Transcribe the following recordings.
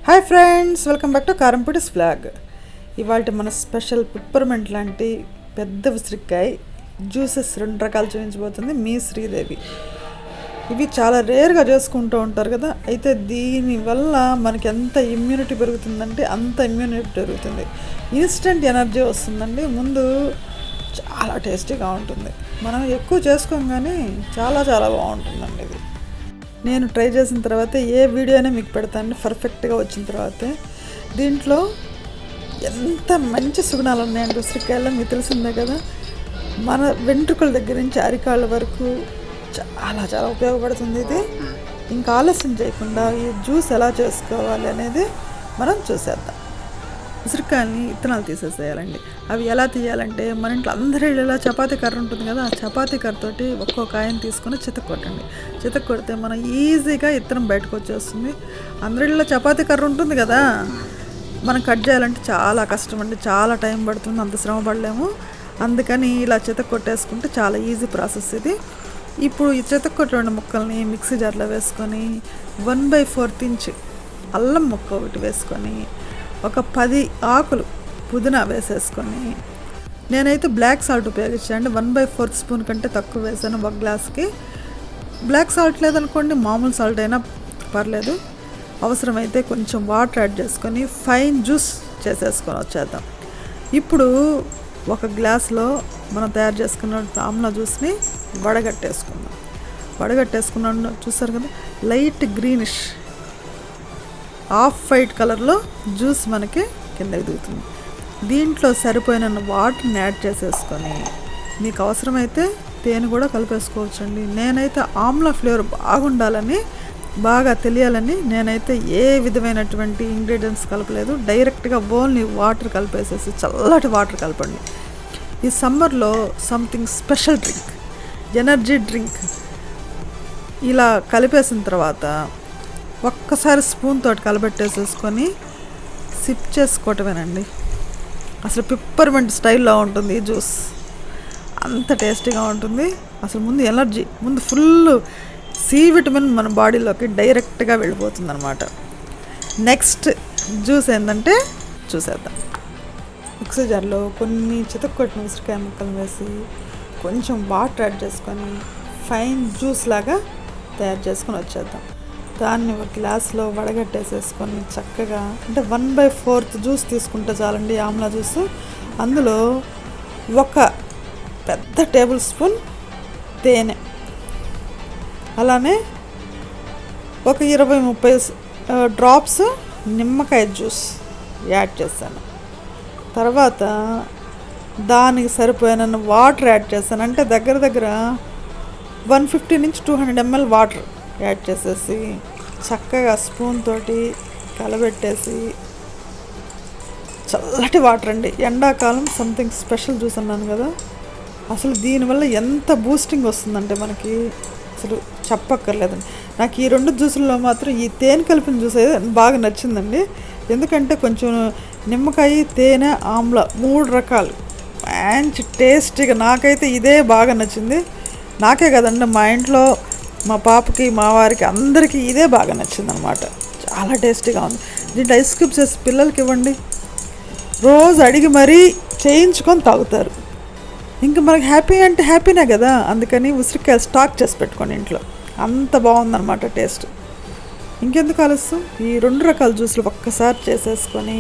Hi friends, welcome back to Karyampudi'sVlog. ఇవాళ మన special peppermint లాంటి పెద్ద ఉసిరికాయ జ్యూసెస్ 2 రకాలు చూపించబోతుంది మీ శ్రీదేవి. ఇవి చాలా రేర్గా చేసుకుంటూ ఉంటారు కదా. అయితే దీనివల్ల మనకి ఎంత ఇమ్యూనిటీ పెరుగుతుందంటే అంత ఇమ్యూనిటీ పెరుగుతుంది, ఇన్స్టెంట్ ఎనర్జీ వస్తుందండి. ముందు చాలా టేస్టీగా ఉంటుంది, మనం ఎక్కువ చేసుకోగానే చాలా చాలా బాగుంటుందండి. ఇది నేను ట్రై చేసిన తర్వాత ఏ వీడియో అయినా మీకు పెడతాను పర్ఫెక్ట్గా వచ్చిన తర్వాతే. దీంట్లో ఎంత మంచి సుగుణాలు ఉన్నాయంటే ఉసిరికాయలో మీకు తెలిసిందే కదా. మన వెంట్రుకల దగ్గర నుంచి అరికాళ్ళ వరకు చాలా చాలా ఉపయోగపడుతుంది ఇది. ఇంకా ఆలస్యం చేయకుండా ఈ జ్యూస్ ఎలా చేసుకోవాలి అనేది మనం చూసేద్దాం. ఉసిరికాయలని ఇత్తనాలు తీసేసేయాలండి. అవి ఎలా తీయాలంటే, మన ఇంట్లో అందరి ఇళ్ళలో చపాతీ కర్ర ఉంటుంది కదా, ఆ చపాతీ కర్రతోటి ఒక్కో కాయని తీసుకొని చితక్కొట్టండి. చితక్కొడితే మనం ఈజీగా ఇత్తనం బయటకు వచ్చేస్తుంది. అందరి ఇళ్ళలో చపాతీ కర్ర ఉంటుంది కదా, మనం కట్ చేయాలంటే చాలా కష్టం అండి, చాలా టైం పడుతుంది, అంత శ్రమ పడలేము. అందుకని ఇలా చితక్కొట్టేసుకుంటే చాలా ఈజీ ప్రాసెస్ ఇది. ఇప్పుడు ఈ చితక్కొట్టిన ముక్కల్ని మిక్సీ జార్లో వేసుకొని 1/4 ఇంచ్ అల్లం ముక్క ఒకటి వేసుకొని ఒక 10 ఆకులు పుదీనా వేసేసుకొని, నేనైతే బ్లాక్ సాల్ట్ ఉపయోగించాను. 1/4 స్పూన్ కంటే తక్కువ వేసాను ఒక గ్లాస్కి. బ్లాక్ సాల్ట్ లేదనుకోండి, మామూలు సాల్ట్ అయినా పర్లేదు. అవసరమైతే కొంచెం వాటర్ యాడ్ చేసుకొని ఫైన్ జ్యూస్ చేసేసుకొని వచ్చేద్దాం. ఇప్పుడు ఒక గ్లాస్లో మనం తయారు చేసుకున్న ఆమ్లా జ్యూస్ని వడగట్టేసుకుందాం. వడగట్టేసుకున్నాను చూసారు కదా, లైట్ గ్రీనిష్ ఆఫ్ వైట్ కలర్లో జ్యూస్ మనకి కిందకి దిగుతుంది. దీంట్లో సరిపోయిన వాటర్ని యాడ్ చేసేసుకొని, మీకు అవసరమైతే తేనె కూడా కలిపేసుకోవచ్చండి. నేనైతే ఆమ్లా ఫ్లేవర్ బాగుండాలని, బాగా తెలియాలని నేనైతే ఏ విధమైనటువంటి ఇంగ్రీడియంట్స్ కలపలేదు. డైరెక్ట్గా ఓన్లీ వాటర్ కలిపేసేసి, చల్లటి వాటర్ కలపండి. ఈ సమ్మర్లో something special drink, energy drink. ఇలా కలిపేసిన తర్వాత ఒక్కసారి స్పూన్ తోటి కలబెట్టేసేసుకొని సిప్ చేసుకోవటమేనండి. అసలు పిప్పర్మెంట్ స్టైల్లో ఉంటుంది ఈ జ్యూస్, అంత టేస్టీగా ఉంటుంది. అసలు ముందు ఎనర్జీ, ముందు ఫుల్ సి విటమిన్ మన బాడీలోకి డైరెక్ట్గా వెళ్ళిపోతుంది అనమాట. నెక్స్ట్ జ్యూస్ ఏంటంటే చూసేద్దాం. మిక్సీ జార్లో కొన్ని చితక్కొట్టిన ఉసిరికాయ ముక్కలు వేసి కొంచెం వాటర్ యాడ్ చేసుకొని ఫైన్ జ్యూస్ లాగా తయారు చేసుకొని వచ్చేద్దాం. దాన్ని ఒక గ్లాస్లో వడగట్టేసేసుకొని చక్కగా, అంటే 1/4 జ్యూస్ తీసుకుంటే చాలండి ఆమ్లా జ్యూస్. అందులో ఒక పెద్ద టేబుల్ స్పూన్ తేనె, అలానే ఒక 20-30 డ్రాప్స్ నిమ్మకాయ జ్యూస్ యాడ్ చేశాను. తర్వాత దానికి సరిపోయిన వాటర్ యాడ్ చేశాను. అంటే దగ్గర దగ్గర 150 నుంచి 200 ml వాటర్ యాడ్ చేసేసి చక్కగా స్పూన్ తోటి కలబెట్టేసి, చల్లటి వాటర్ అండి. ఎండాకాలం సంథింగ్ స్పెషల్ జ్యూస్ అన్నాను కదా, అసలు దీనివల్ల ఎంత బూస్టింగ్ వస్తుందంటే మనకి అసలు చెప్పక్కర్లేదండి. నాకు ఈ 2 జ్యూసుల్లో మాత్రం ఈ తేనె కలిపిన జ్యూస్ అయితే బాగా నచ్చిందండి. ఎందుకంటే కొంచెం నిమ్మకాయ, తేనె, ఆమ్లా 3 రకాలు మంచి టేస్టీగా, నాకైతే ఇదే బాగా నచ్చింది. నాకే కదండి, మా ఇంట్లో మా పాపకి, మా వారికి, అందరికీ ఇదే బాగా నచ్చింది అనమాట. చాలా టేస్టీగా ఉంది. దీంట్లో ఐస్ క్యూబ్స్ వేసి పిల్లలకి ఇవ్వండి, రోజు అడిగి మరీ చేయించుకొని తాగుతారు. ఇంకా మనకి హ్యాపీ అంటే హ్యాపీనే కదా. అందుకని ఉసిరికాయలు స్టాక్ చేసి పెట్టుకోండి ఇంట్లో, అంత బాగుందన్నమాట టేస్ట్. ఇంకెందుకు ఆలస్యం, ఈ 2 రకాల జ్యూస్లు ఒక్కసారి చేసేసుకొని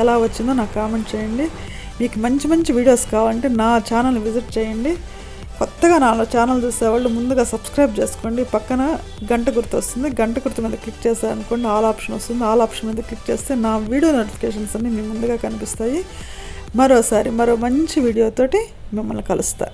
ఎలా వచ్చిందో నాకు కామెంట్ చేయండి. మీకు మంచి మంచి వీడియోస్ కావాలంటే నా ఛానల్ విజిట్ చేయండి. కొత్తగా నా ఛానల్ చూసేవాళ్ళు ముందుగా సబ్స్క్రైబ్ చేసుకోండి. పక్కన గంట గుర్తు వస్తుంది, గంట గుర్తు మీద క్లిక్ చేశారనుకోండి ఆల్ ఆప్షన్ వస్తుంది. ఆల్ ఆప్షన్ మీద క్లిక్ చేస్తే నా వీడియో నోటిఫికేషన్స్ అన్నీ మీ ముందుగా కనిపిస్తాయి. మరోసారి మరో మంచి వీడియోతోటి మిమ్మల్ని కలుస్తా.